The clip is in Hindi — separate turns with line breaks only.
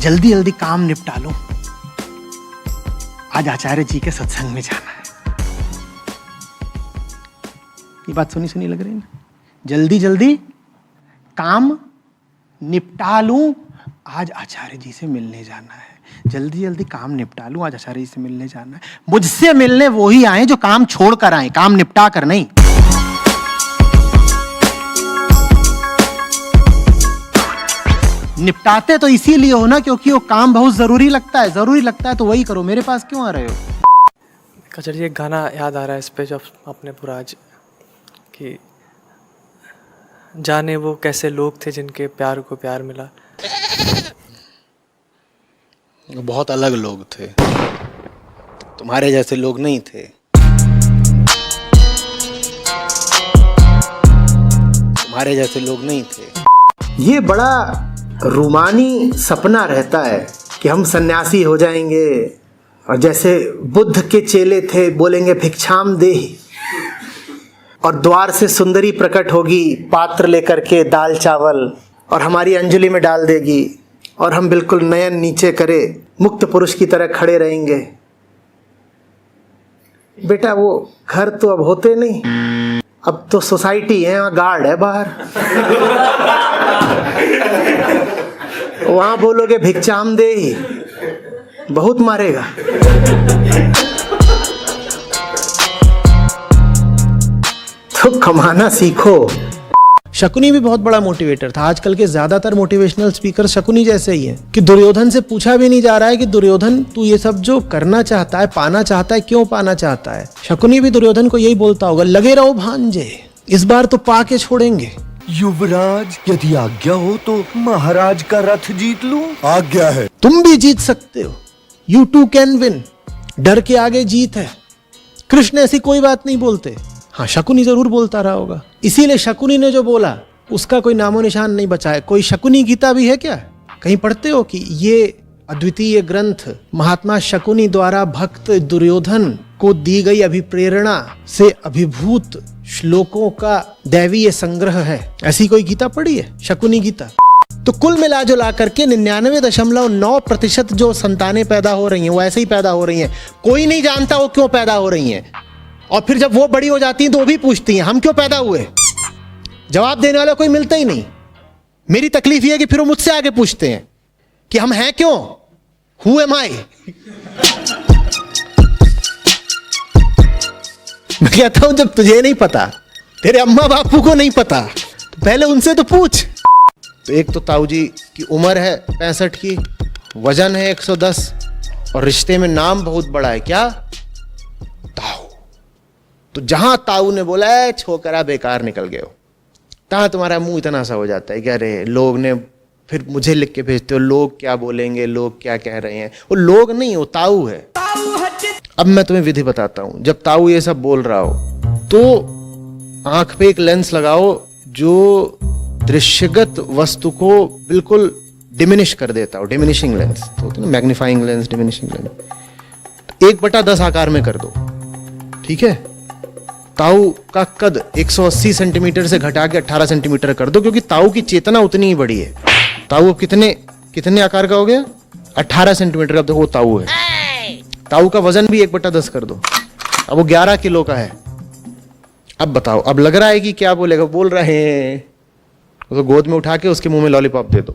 जल्दी जल्दी काम निपटा लो, आज आचार्य जी के सत्संग में जाना है। ये बात सुनी सुनी लग रही है ना? जल्दी जल्दी काम निपटा लूं, आज आचार्य जी से मिलने जाना है। जल्दी जल्दी काम निपटा लूं, आज आचार्य जी से मिलने जाना है। मुझसे मिलने वो ही आए जो काम छोड़ कर आए, काम निपटा कर नहीं। निपटाते तो इसीलिए हो ना क्योंकि वो काम बहुत जरूरी लगता है। जरूरी लगता है तो वही करो, मेरे पास क्यों आ रहे हो?
कचर जी, एक गाना याद आ रहा है इस पे, जब आपने पूरा आज कि जाने वो कैसे लोग थे जिनके प्यार को प्यार मिला।
बहुत अलग लोग थे, तुम्हारे जैसे लोग नहीं थे। तुम्हारे जैसे लोग नहीं थे। ये बड़ा रूमानी सपना रहता है कि हम सन्यासी हो जाएंगे और जैसे बुद्ध के चेले थे बोलेंगे भिक्षाम देहि, और द्वार से सुंदरी प्रकट होगी पात्र लेकर के दाल चावल और हमारी अंजलि में डाल देगी और हम बिल्कुल नयन नीचे करे मुक्त पुरुष की तरह खड़े रहेंगे। बेटा वो घर तो अब होते नहीं, अब तो सोसाइटी है, वहाँ गार्ड है बाहर। वहां बोलोगे भिक्षाम देहि, बहुत मारेगा। तो कमाना सीखो। शकुनी भी बहुत बड़ा मोटिवेटर था। आजकल के ज्यादातर मोटिवेशनल स्पीकर शकुनी जैसे ही हैं कि दुर्योधन से पूछा भी नहीं जा रहा है कि दुर्योधन तू ये सब जो करना चाहता है, पाना चाहता है, क्यों पाना चाहता है। शकुनी भी दुर्योधन को यही बोलता होगा, लगे रहो भांजे, इस बार तो पाके छोड़ेंगे।
युवराज, यदि आज्ञा हो तो महाराज का रथ जीत लूं। आज्ञा है।
तुम भी जीत सकते हो, यू टू कैन विन। डर के आगे जीत है। कृष्ण ऐसी कोई बात नहीं बोलते। हाँ, शकुनी जरूर बोलता रहा होगा। इसीलिए शकुनी ने जो बोला उसका कोई नामो निशान नहीं बचा है। कोई शकुनी गीता भी है क्या? कहीं पढ़ते हो कि ये अद्वितीय ग्रंथ महात्मा शकुनी द्वारा भक्त दुर्योधन को दी गई अभिप्रेरणा से अभिभूत श्लोकों का दैवीय संग्रह है? ऐसी कोई गीता पढ़ी है? शकुनी गीता। तो कुल मिला जो ला करके 99.9% जो संतानें पैदा हो रही हैं वो ऐसे ही पैदा हो रही हैं। कोई नहीं जानता वो क्यों पैदा हो रही हैं, और फिर जब वो बड़ी हो जाती हैं तो वो भी पूछती हैं हम क्यों पैदा हुए। जवाब देने वाला कोई मिलता ही नहीं। मेरी तकलीफ ये है कि फिर वो मुझसे आगे पूछते हैं कि हम हैं क्यों, हु एम आई। मैं कहता हूं जब तुझे नहीं पता, तेरे अम्मा बापू को नहीं पता, तो पहले उनसे तो पूछ। तो एक तो ताऊ जी की उम्र है 65 की, वजन है 110 और रिश्ते में नाम बहुत बड़ा है। क्या? ताऊ। तो जहां ताऊ ने बोला है छोकरा बेकार निकल गए हो, तहां तुम्हारा मुंह इतना सा हो जाता है कि अरे लोग ने, फिर मुझे लिख के भेजते हो लोग क्या बोलेंगे, लोग क्या कह रहे हैं। वो लोग नहीं, वो ताऊ है। अब मैं तुम्हें विधि बताता हूं। जब ताऊ ये सब बोल रहा हो तो आंख पे एक लेंस लगाओ जो दृश्यगत वस्तु को बिल्कुल डिमिनिश कर देता हो। डिमिनिशिंग लेंस तो मैग्नीफाइंग लेंस, डिमिनिशिंग लेंस 1/10 आकार में कर दो। ठीक है? ताऊ का कद 180 सेंटीमीटर से घटा के 18 सेंटीमीटर कर दो, क्योंकि ताऊ की चेतना उतनी ही बड़ी है। ताऊ अब कितने आकार का हो गया? 18 सेंटीमीटर। अब देखो वो ताऊ है। ताऊ का वजन भी 1/10 कर दो। अब वो 11 किलो का है। अब बताओ, अब लग रहा है कि क्या बोलेगा? बोल रहे हैं तो गोद में उठा के उसके मुंह में लॉलीपॉप दे दो।